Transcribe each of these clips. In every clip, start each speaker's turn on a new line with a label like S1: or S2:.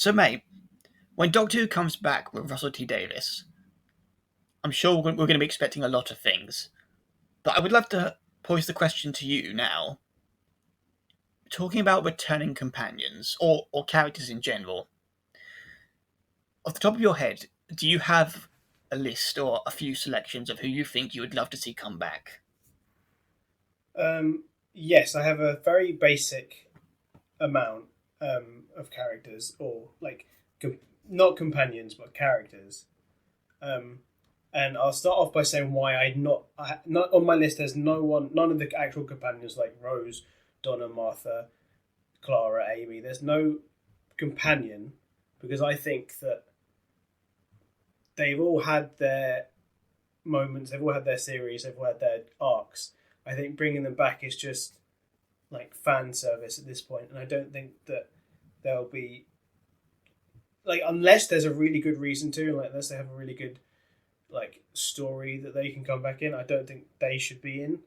S1: So, mate, when Doctor Who comes back with Russell T Davies, I'm sure we're going to be expecting a lot of things. But I would love to pose the question to you now. Talking about returning companions, or characters in general, off the top of your head, do you have a list or a few selections of who you think you would love to see come back?
S2: Yes, I have a very basic amount of characters, or like not companions but characters. Um, and I'll start off by saying why not on my list. There's none of the actual companions like Rose, Donna, Martha, Clara, Amy. There's no companion because I think that they've all had their moments, they've all had their series, they've all had their arcs. I think bringing them back is just like fan service at this point, and I don't think that they'll be like, unless there's a really good reason to, like unless they have a really good like story that they can come back in. I don't think they should be in.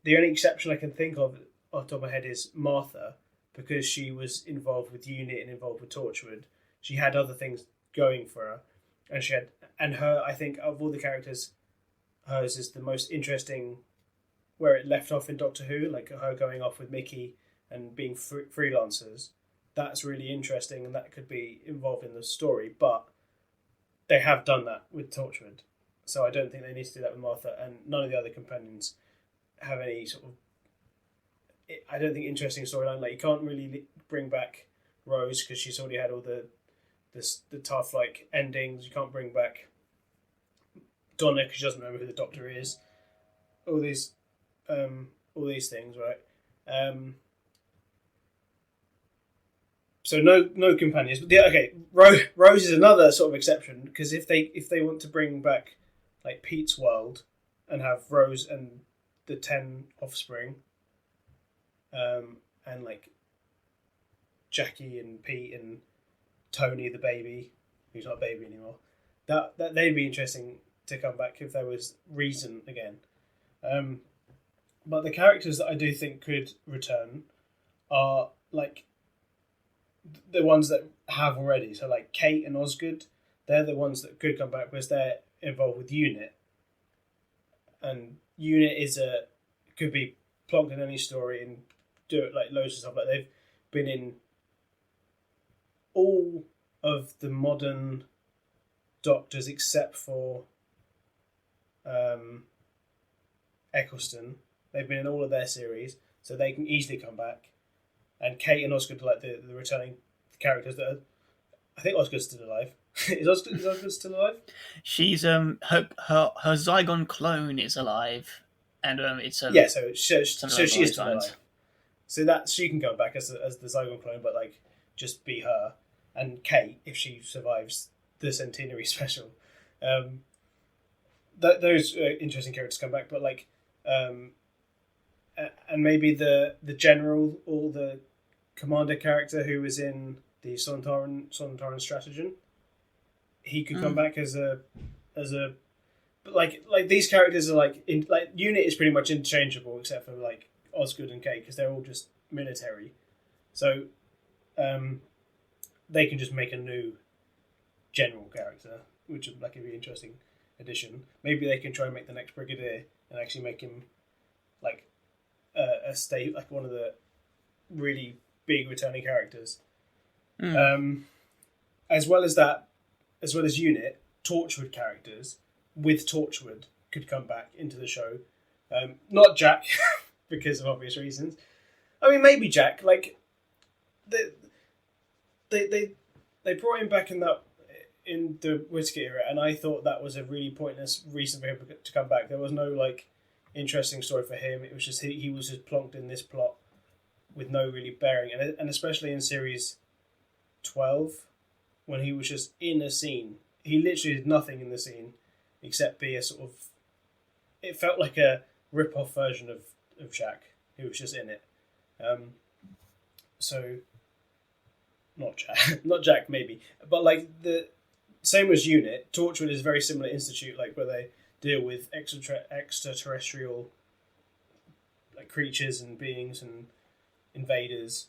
S2: The only exception I can think of off the top of my head is Martha, because she was involved with Unit and involved with Torchwood. She had other things going for her, and she had and her. I think of all the characters, hers is the most interesting. Where it left off in Doctor Who, like her going off with Mickey and being freelancers, that's really interesting, and that could be involved in the story. But they have done that with Torchwood, so I don't think they need to do that with Martha, and none of the other companions have any sort of. I don't think interesting storyline. Like you can't really bring back Rose because she's already had all the tough like endings. You can't bring back Donna because she doesn't remember who the Doctor is. All these things, right? So no companions. But okay, Rose is another sort of exception because if they want to bring back like Pete's world and have Rose and the 10 offspring, and like Jackie and Pete and Tony the baby, who's not a baby anymore, that they'd be interesting to come back if there was reason again. But the characters that I do think could return are like the ones that have already. So like Kate and Osgood, they're the ones that could come back because they're involved with Unit, and Unit could be plugged in any story and do it like loads of stuff. Like they've been in all of the modern Doctors except for Eccleston. They've been in all of their series, so they can easily come back. And Kate and Osgood are like the returning characters that are. I think Osgood's still alive. Is Osgood still alive?
S1: She's her Zygon clone is alive, and it's
S2: yeah. So she is still
S1: lines.
S2: alive. So that she can come back as the Zygon clone, but like just be her and Kate if she survives the centenary special. Those interesting characters come back, but like. And maybe the general or the commander character who was in the Sontaran Stratagem, he could come back as a, but like these characters are like Unit is pretty much interchangeable except for like Osgood and Kate because they're all just military, so they can just make a new general character, which would like a really interesting addition. Maybe they can try and make the next Brigadier and actually make him like a state like one of the really big returning characters. As well as Unit, Torchwood characters with Torchwood could come back into the show. Not Jack because of obvious reasons. I mean, maybe Jack. Like they brought him back in the Whiskey era, and I thought that was a really pointless reason for him to come back. There was no like interesting story for him. It was just he was just plonked in this plot with no really bearing, and especially in series 12 when he was just in a scene. He literally did nothing in the scene except be a sort of. It felt like a rip-off version of Jack, who was just in it. So not Jack maybe, but like the same as Unit. Torchwood is very similar Institute, like where they deal with extraterrestrial like creatures and beings and invaders,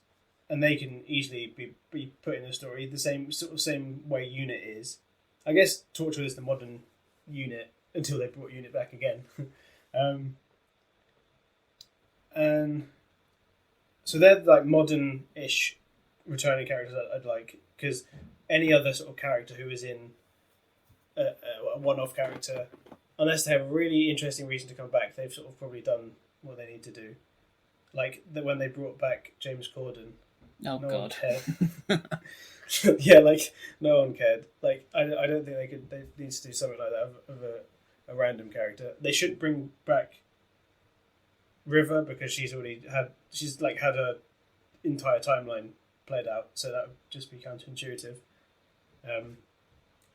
S2: and they can easily be put in the story the same way Unit is. I guess Torchwood is the modern Unit until they brought Unit back again. um, and so they're like modern-ish returning characters I'd like, because any other sort of character who is in a one-off character, unless they have a really interesting reason to come back, they've sort of probably done what they need to do. Like when they brought back James Corden,
S1: Oh
S2: no one
S1: God.
S2: cared. Yeah, like no one cared. Like I don't think they could. They need to do something like that of a random character. They should bring back River, because she's had her entire timeline played out, so that would just be counterintuitive. Um,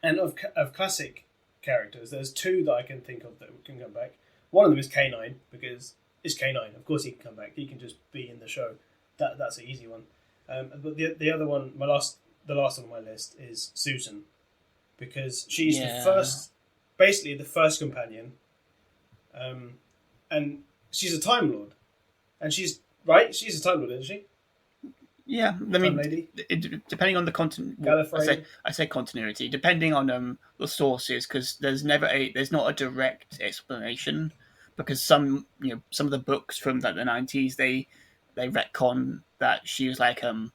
S2: and of classic characters, there's two that I can think of that can come back. One of them is K9, because it's K9. Of course, he can come back. He can just be in the show. That's an easy one. But the other one, the last on my list is Susan, because she's basically the first companion, and she's a Time Lord, and she's a Time Lord, isn't she?
S1: Yeah, I
S2: Time
S1: mean,
S2: Lady,
S1: depending on the content,
S2: Gallifrey.
S1: I say continuity, depending on the sources, because there's not a direct explanation, because some of the books from like the 90s, they retcon that she was like an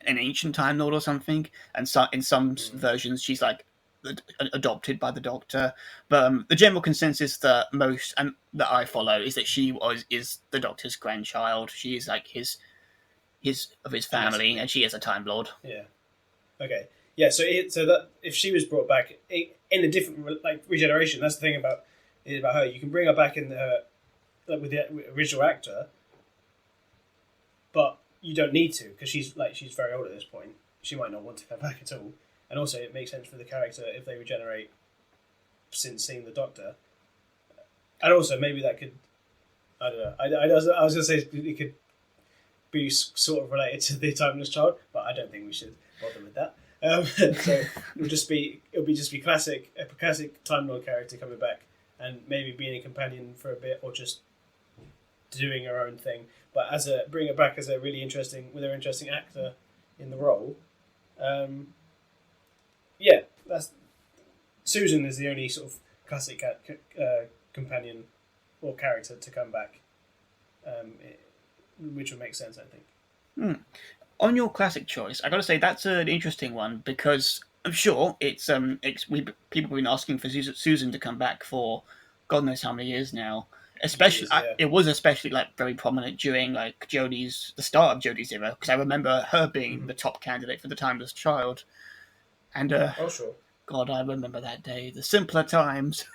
S1: ancient Time Lord or something, and so in some versions she's like adopted by the Doctor. But the general consensus that most and that I follow is that is the Doctor's grandchild. She is like his of his family, and she is a Time Lord.
S2: Yeah. Okay. Yeah. So that if she was brought back in a different like regeneration, that's the thing about her. You can bring her back in with the original actor, but you don't need to, because she's very old at this point. She might not want to come back at all, and also it makes sense for the character if they regenerate since seeing the Doctor, and also maybe that could, I don't know. I was going to say it could be sort of related to the Timeless Child, but I don't think we should bother with that. So it'll just be a classic Time Lord character coming back, and maybe being a companion for a bit, or just doing her own thing. But bring her back as a really interesting actor in the role. Yeah, that's Susan is the only sort of classic companion or character to come back. Which would make sense, I think.
S1: On your classic choice, I got to say that's an interesting one, because I'm sure people have been asking for Susan to come back for God knows how many years now. Especially, it was especially like very prominent during like the start of Jodie's era, because I remember her being the top candidate for the Timeless Child. And
S2: sure.
S1: God, I remember that day, the simpler times.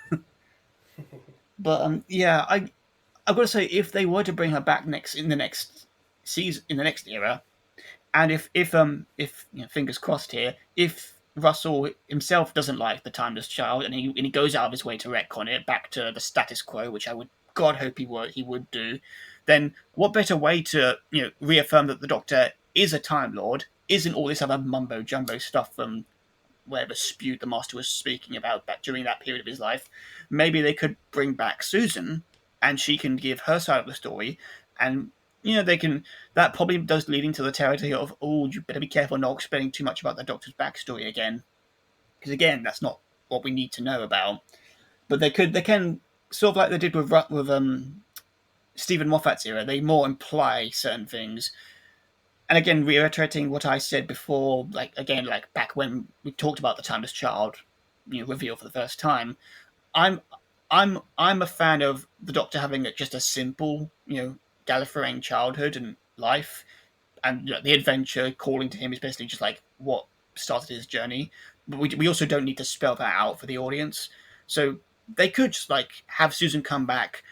S1: But yeah, I've got to say, if they were to bring her back in the next season, in the next era, and if fingers crossed here, if Russell himself doesn't like the Timeless Child, and he goes out of his way to retcon it back to the status quo, which I would God hope he would do, then what better way to reaffirm that the Doctor is a Time Lord, isn't all this other mumbo jumbo stuff from whatever spew the Master was speaking about back during that period of his life. Maybe they could bring back Susan, and she can give her side of the story, and they can. That probably does lead into the territory of, oh, you better be careful not explaining too much about the Doctor's backstory again, because again, that's not what we need to know about. But they can, sort of like they did with Stephen Moffat's era. They more imply certain things. And again, reiterating what I said before, like back when we talked about the Timeless Child, reveal for the first time, I'm a fan of the Doctor having just a simple, Gallifreyan childhood and life, and the adventure calling to him is basically just like what started his journey. But we also don't need to spell that out for the audience, so they could just like have Susan come back,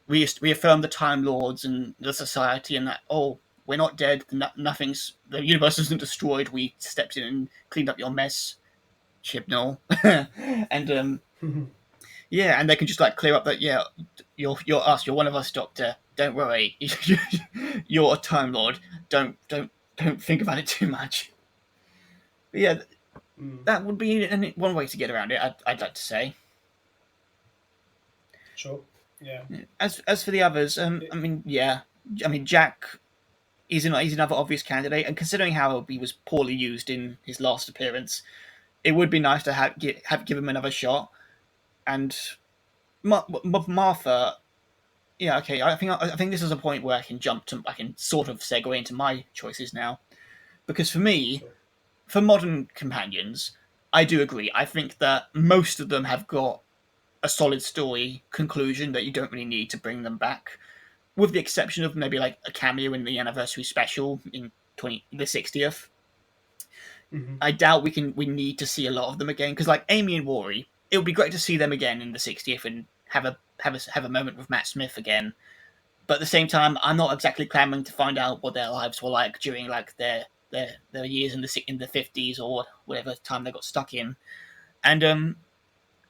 S1: reaffirm the Time Lords and the Society, and that we're not dead, the universe isn't destroyed. We stepped in and cleaned up your mess, Chibnall, and yeah, and they can just like clear up that you're us, you're one of us, Doctor. Don't worry, you're a Time Lord. Don't think about it too much. But yeah, that would be one way to get around it. I'd like to say.
S2: Sure. Yeah.
S1: As for the others, I mean, Jack he's another obvious candidate, and considering how he was poorly used in his last appearance, it would be nice to give him another shot. And Martha, yeah, okay. I think this is a point where I can sort of segue into my choices now, because for me,
S2: Sure.
S1: for modern companions, I do agree. I think that most of them have got a solid story conclusion that you don't really need to bring them back, with the exception of maybe like a cameo in the anniversary special in the 60th.
S2: Hmm.
S1: I doubt we need to see a lot of them again, because like Amy and Rory, it would be great to see them again in the 60th and have a moment with Matt Smith again. But at the same time, I'm not exactly clamoring to find out what their lives were like during like their years in the 50s or whatever time they got stuck in. And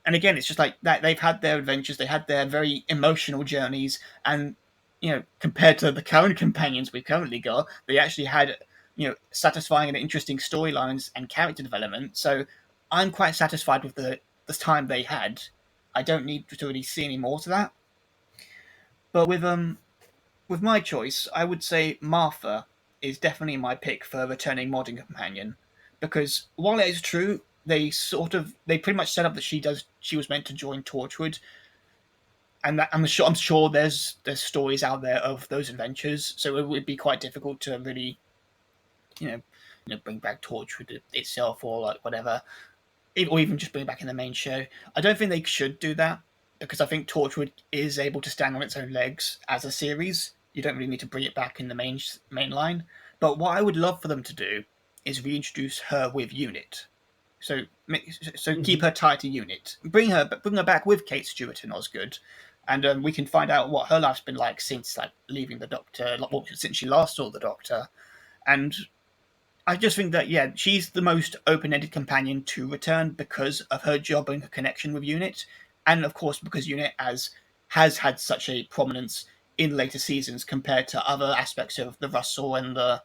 S1: and again, it's just like that they've had their adventures, they had their very emotional journeys, and compared to the current companions we've currently got, they actually had satisfying and interesting storylines and character development. So I'm quite satisfied with the time they had. I don't need to really see any more to that. But with my choice, I would say Martha is definitely my pick for returning modern companion, because while it is true they pretty much set up that she was meant to join Torchwood, and that, I'm sure there's stories out there of those adventures, so it would be quite difficult to really you know bring back Torchwood itself or like whatever, or even just bring it back in the main show. I don't think they should do that, because I think Torchwood is able to stand on its own legs as a series. You don't really need to bring it back in the main line. But what I would love for them to do is reintroduce her with Unit. So keep
S2: Hmm.
S1: her tied to Unit. Bring her back with Kate Stewart and Osgood, and we can find out what her life's been like since like leaving the Doctor, since she last saw the Doctor, and I just think that yeah, she's the most open-ended companion to return because of her job and her connection with Unit, and of course because Unit has had such a prominence in later seasons compared to other aspects of the Russell and the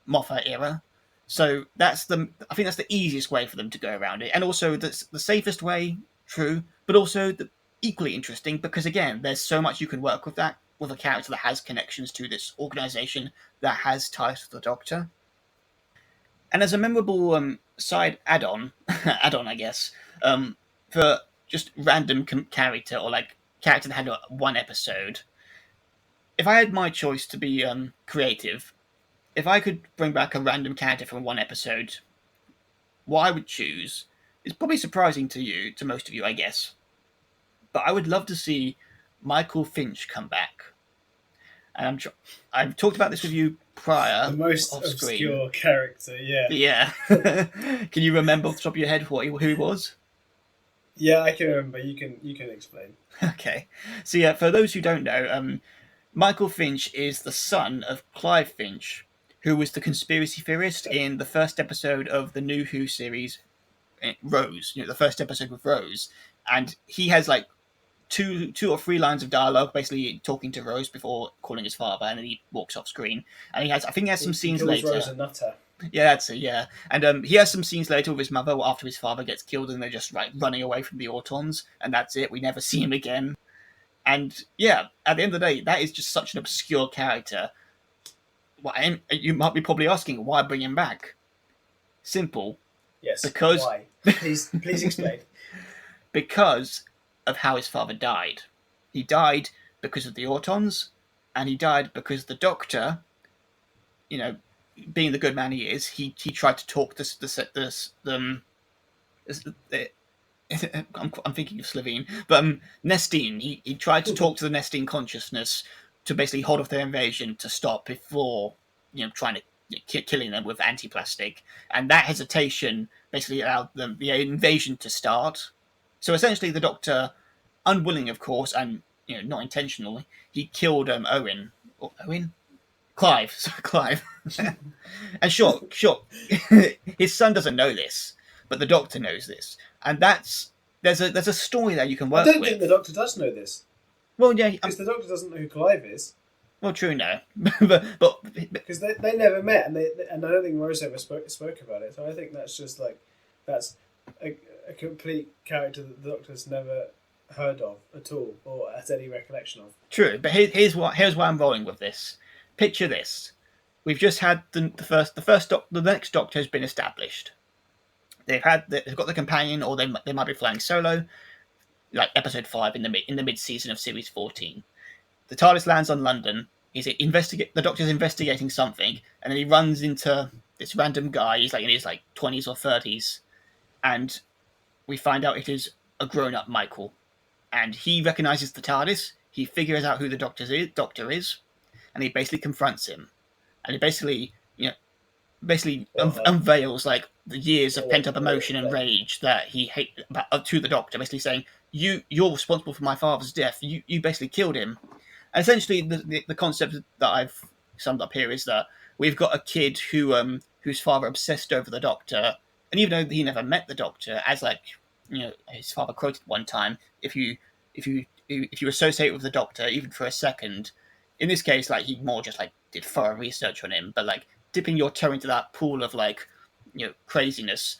S1: Moffat era. So I think that's the easiest way for them to go around it, and also the safest way, true, but also the equally interesting because again, there's so much you can work with that with a character that has connections to this organization that has ties to the Doctor. And as a memorable side add-on, add-on, I guess, for just random character or like character that had one episode. If I had my choice to be creative, if I could bring back a random character from one episode, what I would choose is probably surprising to most of you, I guess. But I would love to see Michael Finch come back, and I've talked about this with you
S2: The
S1: prior
S2: most
S1: off screen.
S2: obscure character, yeah.
S1: Yeah, can you remember off the top of your head who he was?
S2: Yeah, I can remember. You can explain.
S1: Okay. So yeah, for those who don't know, Michael Finch is the son of Clive Finch, who was the conspiracy theorist in the first episode of the new Who series, Rose. The first episode with Rose, and he has like two or three lines of dialogue, basically talking to Rose before calling his father, and then he walks off screen. And I think he has some
S2: He
S1: scenes
S2: calls Rose
S1: later.
S2: a nutter.
S1: Yeah, that's it. Yeah, and he has some scenes later with his mother after his father gets killed, and they're just like running away from the Autons, and that's it. We never see him again. And yeah, at the end of the day, that is just such an obscure character. And you might be probably asking, why bring him back? Simple,
S2: Yes.
S1: because
S2: Why? Please explain.
S1: because of how his father died. He died because of the Autons, and he died because the Doctor, you know, being the good man he is, he tried to talk the I'm thinking of Slovene, but Nestine. He tried to talk to the Nestine consciousness to basically hold off their invasion to stop before trying to killing them with anti-plastic, and that hesitation basically allowed the invasion to start. So essentially, the Doctor, unwilling, of course, and not intentionally, he killed Owen, Clive, sorry, Clive. And sure, his son doesn't know this, but the Doctor knows this, and there's a story there you can
S2: I
S1: work
S2: don't think the
S1: with.
S2: Doctor does know this
S1: Well, yeah,
S2: because the Doctor doesn't know who Clive is
S1: well, true, no, but
S2: because they never met and I don't think Rose ever spoke about it. So I think that's just like that's a complete character that the Doctor's never heard of at all or has any recollection of.
S1: true. But here's why I'm rolling with this. Picture this: we've just had the next Doctor has been established. They've got the companion, or they might be flying solo, like episode 5 in the mid season of series 14. The TARDIS lands on London. The Doctor's investigating something, and then he runs into this random guy. He's like in his like 20s or 30s, and we find out it is a grown-up Michael, and he recognizes the TARDIS. He figures out who the Doctor is, and he basically confronts him, and he basically unveils like the years of pent up emotion and rage that he hate to the Doctor, basically saying, you're responsible for my father's death. You basically killed him. And essentially, the concept that I've summed up here is that we've got a kid whose father obsessed over the Doctor, and even though he never met the Doctor, as his father quoted one time, if you associate with the Doctor even for a second, in this case, like he more just like did thorough research on him, but like dipping your toe into that pool of like craziness,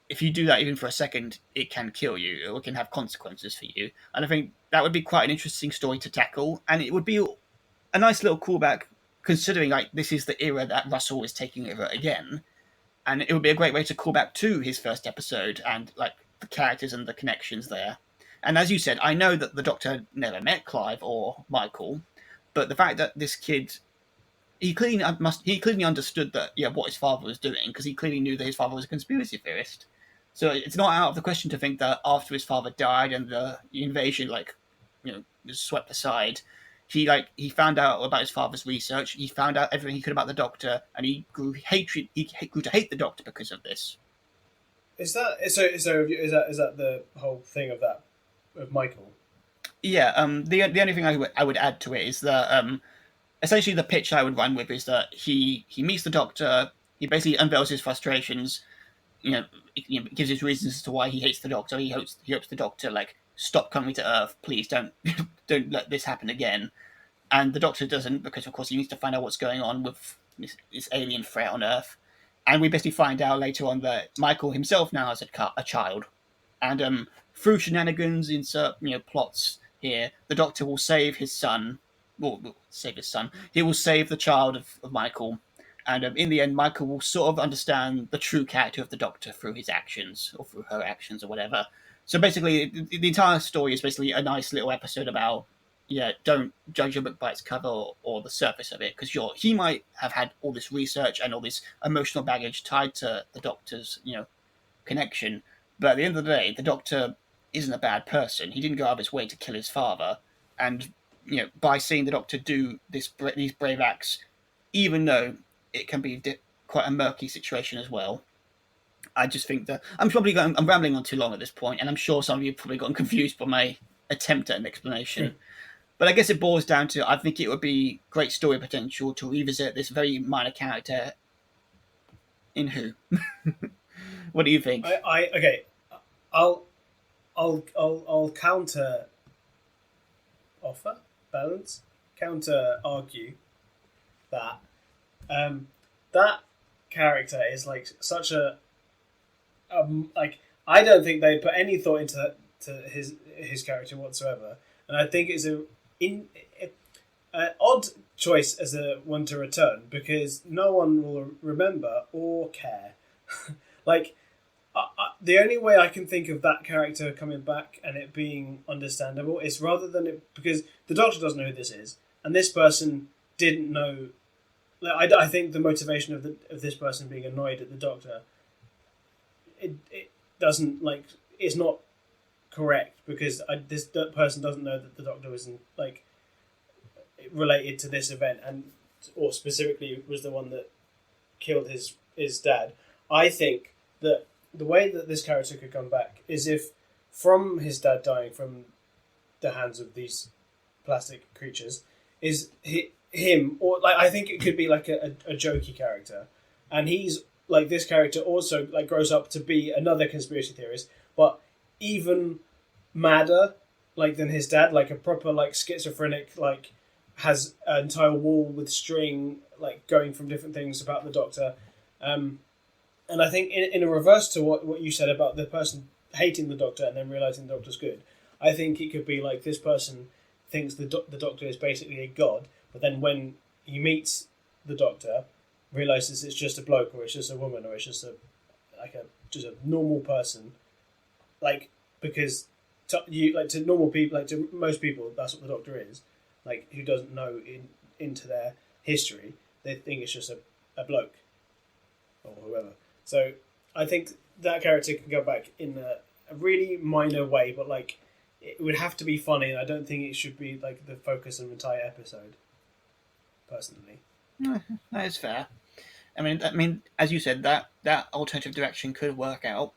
S1: if you do that even for a second, it can kill you, or it can have consequences for you. And I think that would be quite an interesting story to tackle, and it would be a nice little callback, considering like this is the era that Russell is taking over again, and it would be a great way to call back to his first episode and like the characters and the connections there. And as you said, I know that the Doctor never met Clive or Michael, but the fact that this kid he clearly understood that what his father was doing, because he clearly knew that his father was a conspiracy theorist. So it's not out of the question to think that after his father died and the invasion was swept aside, he found out about his father's research. He found out everything he could about the Doctor, and he grew hatred. He grew to hate the Doctor because of this.
S2: Is that so? Is that the whole thing of Michael?
S1: Yeah. The only thing I would add to it is that essentially the pitch I would run with is that he meets the Doctor. He basically unveils his frustrations. Gives his reasons as to why he hates the Doctor. He hopes the Doctor like stop coming to Earth. Please don't don't let this happen again. And the Doctor doesn't, because of course he needs to find out what's going on with this alien threat on Earth. And we basically find out later on that Michael himself now has a child, and through shenanigans, insert plots here, the Doctor will save his son. Will save his son. He will save the child of Michael. And in the end, Michael will sort of understand the true character of the Doctor through his actions, or through her actions, or whatever. So basically, the entire story is basically a nice little episode about, don't judge a book by its cover or the surface of it, because he might have had all this research and all this emotional baggage tied to the Doctor's, connection. But at the end of the day, the Doctor isn't a bad person. He didn't go out of his way to kill his father. And, by seeing the Doctor do these brave acts, even though it can be quite a murky situation as well. I just think that I'm rambling on too long at this point, and I'm sure some of you have probably gotten confused by my attempt at an explanation. But I guess it boils down to, I think it would be great story potential to revisit this very minor character in Who. What do you think?
S2: Okay. I'll counter argue that that character is like such a like, I don't think they put any thought into his character whatsoever, and I think it's an odd choice as a one to return, because no one will remember or care. Like, the only way I can think of that character coming back and it being understandable is rather than it, because the Doctor doesn't know who this is, and this person didn't know. Like, I think the motivation of this person being annoyed at the Doctor, it doesn't, like, it's not correct, because this person doesn't know that the Doctor wasn't like related to this event, or specifically was the one that killed his dad. I think that the way that this character could come back is if, from his dad dying from the hands of these plastic creatures, is him, or like, I think it could be like a jokey character, and he's like, this character also like grows up to be another conspiracy theorist, but even madder like than his dad, like a proper like schizophrenic, like has an entire wall with string like going from different things about the Doctor. And I think in a reverse to what you said about the person hating the Doctor and then realizing the Doctor's good, I think it could be like this person thinks the Doctor is basically a god, but then when he meets the Doctor, realizes it's just a bloke, or it's just a woman, or it's just a normal person, like, because to normal people, like to most people, that's what the Doctor is, like, who doesn't know into their history, they think it's just a bloke or whoever. So I think that character can go back in a really minor way, but like it would have to be funny, and I don't think it should be like the focus of an entire episode. Personally,
S1: No, that is fair. I mean, as you said, that alternative direction could work out,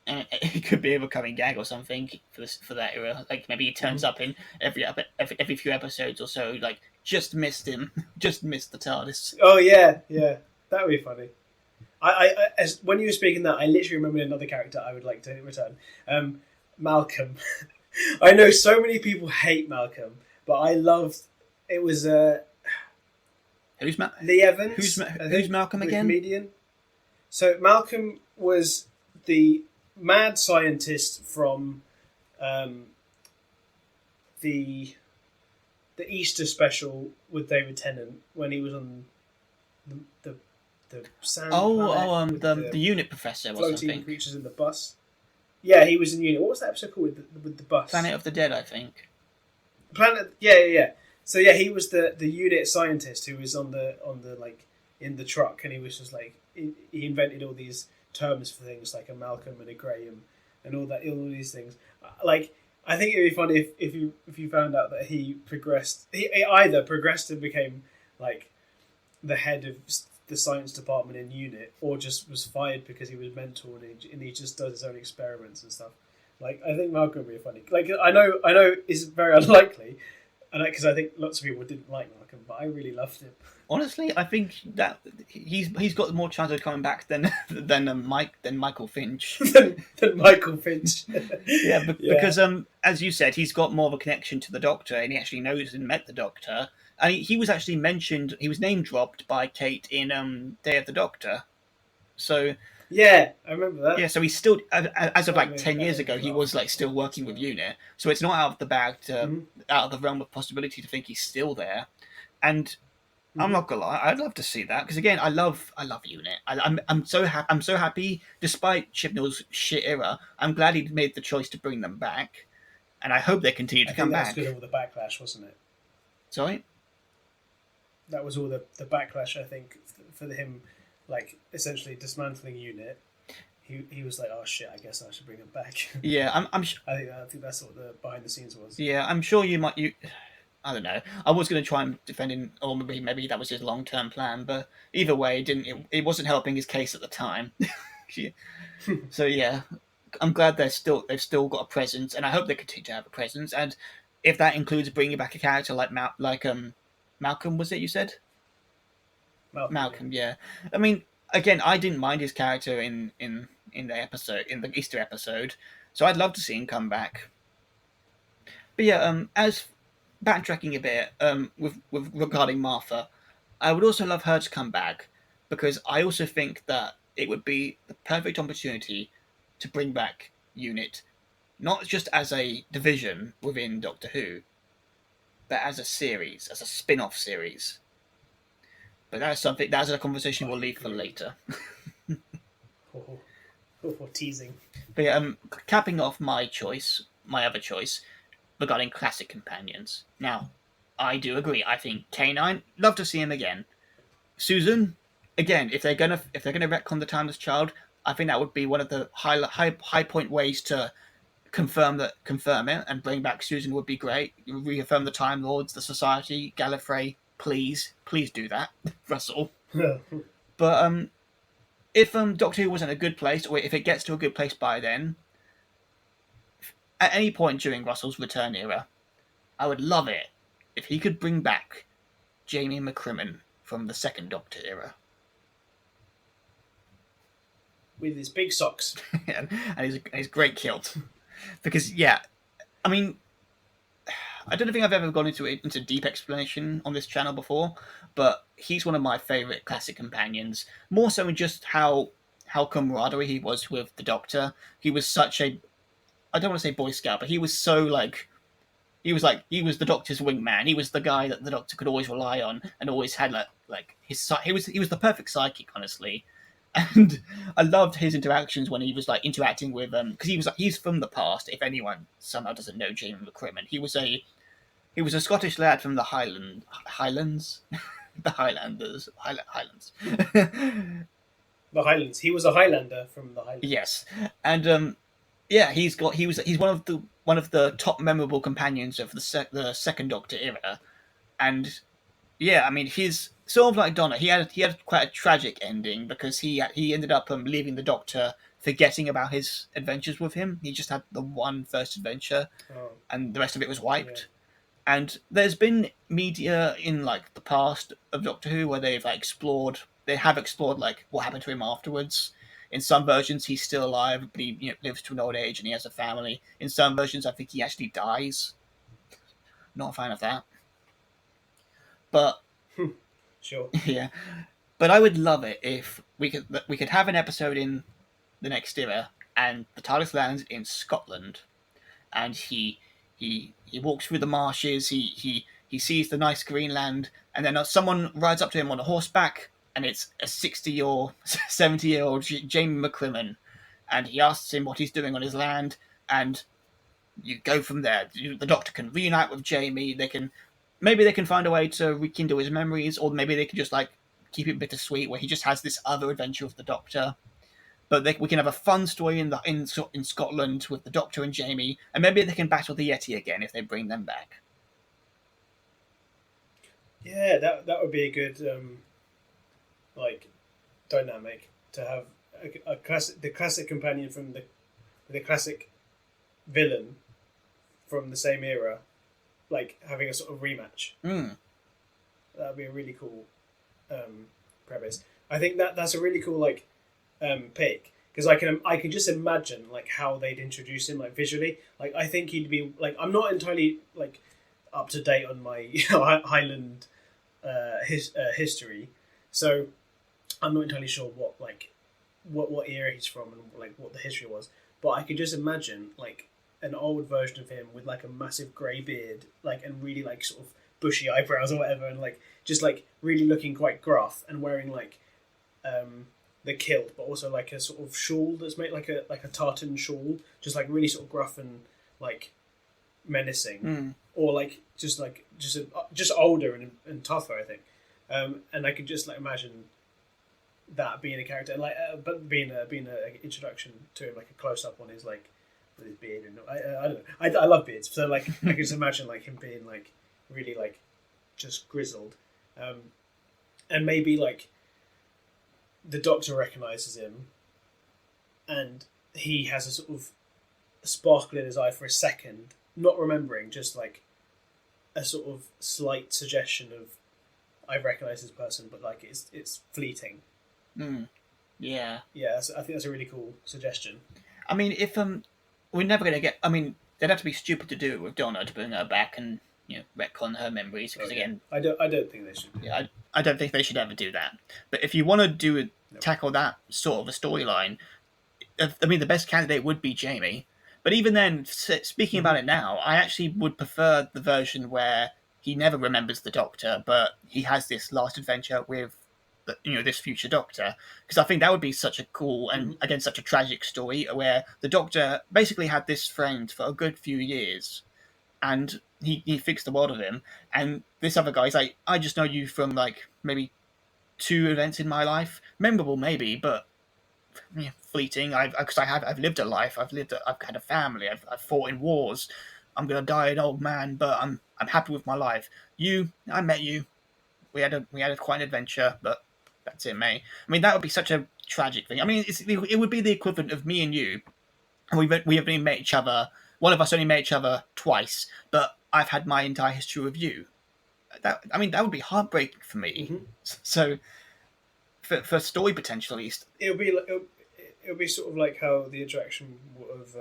S1: and it could be a recurring gag or something for that era. Like maybe he turns up in every few episodes or so. Like just missed him, just missed the TARDIS.
S2: oh yeah, yeah, that would be funny. As when you were speaking that, I literally remembered another character I would like to return. Malcolm. I know so many people hate Malcolm, but I loved. It was
S1: Who's
S2: Lee Evans.
S1: Who's Malcolm again?
S2: Comedian. So Malcolm was the mad scientist from the Easter special with David Tennant when he was on the sand
S1: the unit professor or
S2: floating
S1: something.
S2: creatures in the bus. Yeah, he was in Unit. What was that episode called with the bus?
S1: Planet of the Dead, I think.
S2: Planet. Yeah. So yeah, he was the unit scientist who was on the like in the truck, and he was just like he invented all these terms for things like a Malcolm and a Graham and all these things. Like I think it'd be funny if you found out that he progressed. He either progressed and became like the head of the science department in Unit, or just was fired because he was mental and he just does his own experiments and stuff. Like I think Malcolm would be funny. Like I know it's very unlikely, and because I think lots of people didn't like Malcolm, but I really loved him.
S1: Honestly, I think that he's got more chance of coming back than Michael Finch.
S2: than Michael Finch.
S1: Yeah, because as you said, he's got more of a connection to the Doctor, and he actually knows and met the Doctor. And he was actually mentioned. He was name dropped by Kate in Day of the Doctor. So
S2: yeah, I remember that.
S1: yeah, so he's still as of like 10 years ago, he was like still working with Unit. So it's not out of the bag out of the realm of possibility to think he's still there. And I'm not gonna lie, I'd love to see that because again, I love Unit. I'm so happy, despite Chibnall's shit era. I'm glad he made the choice to bring them back, and I hope they continue to come back.
S2: That's because of all the backlash, wasn't it?
S1: Sorry,
S2: that was all the backlash. I think for him, like essentially dismantling Unit. He was like, oh shit, I guess I should bring him back.
S1: Yeah, I
S2: think that's what the behind the scenes was.
S1: Yeah, I'm sure you. I don't know. I was going to try and defend him, or maybe that was his long-term plan. But either way, it wasn't helping his case at the time. So yeah, I'm glad they've still got a presence, and I hope they continue to have a presence. And if that includes bringing back a character like Malcolm, was it you said? Malcolm, yeah. I mean, again, I didn't mind his character in the Easter episode, so I'd love to see him come back. But yeah, as backtracking a bit, with regarding Martha, I would also love her to come back because I also think that it would be the perfect opportunity to bring back Unit, not just as a division within Doctor Who, but as a series, as a spin-off series. But that's a conversation we'll leave for later.
S2: Teasing.
S1: But yeah, capping off my other choice, regarding classic companions. Now, I do agree. I think K9, love to see him again. Susan, again, if they're gonna retcon the Timeless Child, I think that would be one of the high point ways to confirm it and bring back Susan would be great. Reaffirm the Time Lords, the Society, Gallifrey. Please do that, Russell. But if Doctor Who was in a good place, or if it gets to a good place by then, at any point during Russell's return era, I would love it if he could bring back Jamie McCrimmon from the Second Doctor era.
S2: With his big socks.
S1: and his great kilt. Because, yeah, I mean, I don't think I've ever gone into deep explanation on this channel before, but he's one of my favourite classic companions, more so in just how camaraderie he was with the Doctor. He was such a, I don't want to say Boy Scout, but he was so, like, he was the Doctor's wingman. He was the guy that the Doctor could always rely on, and always had like his he was the perfect psychic, honestly. And I loved his interactions when he was like interacting with because he's from the past. If anyone somehow doesn't know Jamie McCrimmon, he was a Scottish lad from the Highlands, the Highlands.
S2: The Highlands. He was a Highlander from the Highlands.
S1: Yes, and yeah, he's one of the top memorable companions of the Second Doctor era, and yeah, I mean he's sort of like Donna. He had quite a tragic ending because he ended up leaving the Doctor, forgetting about his adventures with him. He just had the one first adventure,
S2: Oh,
S1: and the rest of it was
S2: yeah.
S1: wiped. And there's been media in like the past of Doctor Who where they have explored like what happened to him afterwards. In some versions, he's still alive, but he lives to an old age and he has a family. In some versions, I think he actually dies. Not a fan of that. But
S2: Sure.
S1: yeah, but I would love it if we could have an episode in the next era and the TARDIS lands in Scotland and he walks through the marshes. He sees the nice Greenland, and then someone rides up to him on a horseback, and it's a 60 or 70-year old Jamie McCrimmon, and he asks him what he's doing on his land, and you go from there. The Doctor can reunite with Jamie. Maybe they can find a way to rekindle his memories, or maybe they can just like keep it bittersweet, where he just has this other adventure with the Doctor. But we can have a fun story in Scotland with the Doctor and Jamie, and maybe they can battle the Yeti again if they bring them back.
S2: Yeah, that would be a good like dynamic to have a classic, the classic companion from the classic villain from the same era, like having a sort of rematch.
S1: Mm.
S2: That would be a really cool premise. I think that's a really cool like pick because I can just imagine like how they'd introduce him like visually. Like I think he'd be like I'm not entirely like up to date on my Highland history, so I'm not entirely sure what like what era he's from and like what the history was. But I could just imagine like an old version of him with like a massive grey beard, like and really like sort of bushy eyebrows or whatever, and like just like really looking quite gruff and wearing like the kilt, but also like a sort of shawl that's made like a tartan shawl, just like really sort of gruff and like menacing, or like just older and tougher, I think. And I could just like imagine that being a character, and like but being a introduction to him, like a close up on his like with his beard, and I don't know, I love beards, so like I can just imagine like him being like really like just grizzled, and maybe like the Doctor recognizes him, and he has a sort of sparkle in his eye for a second, not remembering, just like a sort of slight suggestion of I recognize this person, but like it's fleeting.
S1: Yeah.
S2: Yeah, I think that's a really cool suggestion.
S1: I mean, if we're never gonna get. I mean, they'd have to be stupid to do it with Donna to bring her back and retcon her memories because again,
S2: I don't think they should.
S1: Yeah, I don't think they should ever do that. But if you want to tackle that sort of a storyline, I mean, the best candidate would be Jamie. But even then, speaking about it now, I actually would prefer the version where he never remembers the Doctor, but he has this last adventure with this future Doctor, because I think that would be such a cool and again such a tragic story where the Doctor basically had this friend for a good few years, and he fixed the world with him, and this other guy's like, I just know you from like maybe 2 events in my life, memorable maybe, but fleeting. I've lived a life. I've had a family. I've fought in wars. I'm gonna die an old man, but I'm happy with my life. I met you. We had quite an adventure, but that's it, mate. I mean, that would be such a tragic thing. I mean, it would be the equivalent of me and you. We have only met each other. One of us only met each other twice, but I've had my entire history with you. That would be heartbreaking for me. So, for story potential at least,
S2: it'll be sort of like how the interaction of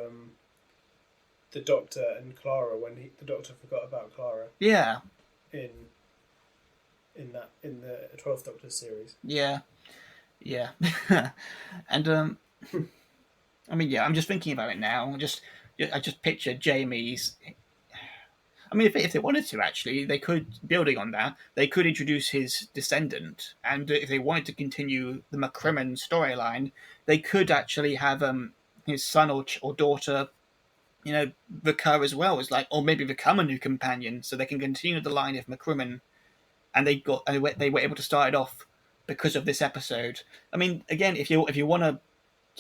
S2: the Doctor and Clara when the Doctor forgot about Clara.
S1: Yeah.
S2: In the 12th Doctor series.
S1: Yeah. And I mean, yeah, I'm just thinking about it now. I just picture Jamie's. I mean, if they wanted to, actually, they could, building on that, they could introduce his descendant, and if they wanted to continue the McCrimmon storyline, they could actually have his son or daughter, recur as well as, like, or maybe become a new companion, so they can continue the line of McCrimmon, and they were able to start it off because of this episode. I mean, again, if you want to,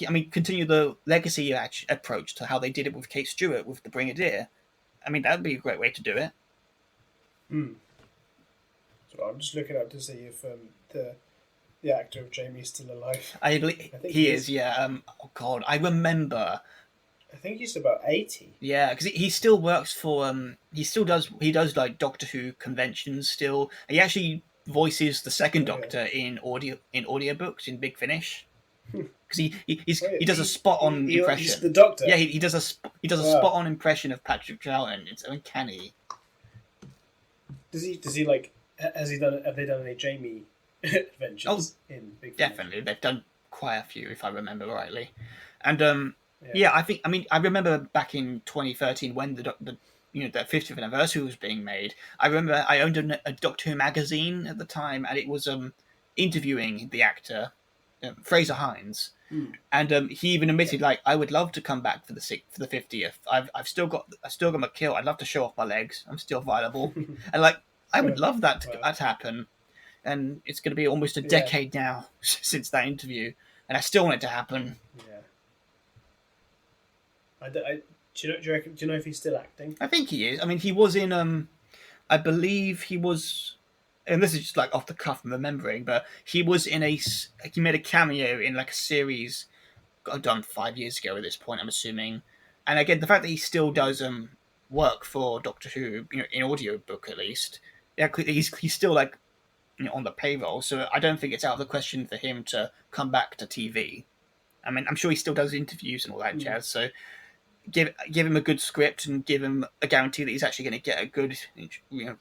S1: I mean, continue the legacy approach to how they did it with Kate Stewart with the Brigadier. I mean, that would be a great way to do it.
S2: Hmm. So I'm just looking up to see if the actor of Jamie's still alive.
S1: I believe
S2: I think
S1: he is. Yeah. Oh God, I remember.
S2: I think he's about 80.
S1: Yeah, because he still works for. He does like Doctor Who conventions still. He actually voices the second
S2: Oh, yeah.
S1: Doctor in audiobooks in Big Finish.
S2: Hmm.
S1: Because he
S2: Wait,
S1: does a spot on
S2: he's
S1: impression.
S2: the Doctor.
S1: Yeah, he does a
S2: Wow.
S1: spot on impression of Patrick Troughton. It's uncanny.
S2: Does he like? Has he done? Have they done any Jamie
S1: Oh,
S2: adventures in Big Finish?
S1: definitely, they've done quite a few, if I remember rightly. And
S2: Yeah.
S1: yeah, I remember back in 2013 when the 50th anniversary was being made. I remember I owned a Doctor Who magazine at the time, and it was interviewing the actor Fraser Hines,
S2: Hmm.
S1: and he even
S2: Yeah.
S1: admitted, like, I would love to come back for the 50th. I've still got my kill. I'd love to show off my legs. I'm still viable, and like I would love that
S2: Wow.
S1: to happen. And it's going to be almost a
S2: Yeah.
S1: decade now since that interview, and I still want it to happen.
S2: Yeah. Do you know if he's still acting?
S1: I think he is. I mean, he was in I believe he was, and this is just like off the cuff I'm remembering, but he was in he made a cameo in like a series got done 5 years ago at this point, I'm assuming. And again, the fact that he still does work for Doctor Who, in audiobook at least, yeah, he's still like, on the payroll, so I don't think it's out of the question for him to come back to TV. I mean, I'm sure he still does interviews and all that
S2: Hmm.
S1: jazz. So give him a good script and give him a guarantee that he's actually going to get a good,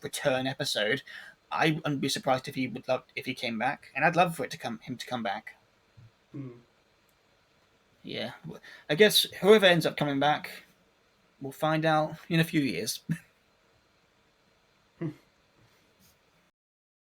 S1: return episode. I wouldn't be surprised if he came back, and I'd love for him to come back.
S2: Hmm.
S1: Yeah, I guess whoever ends up coming back, we'll find out in a few years.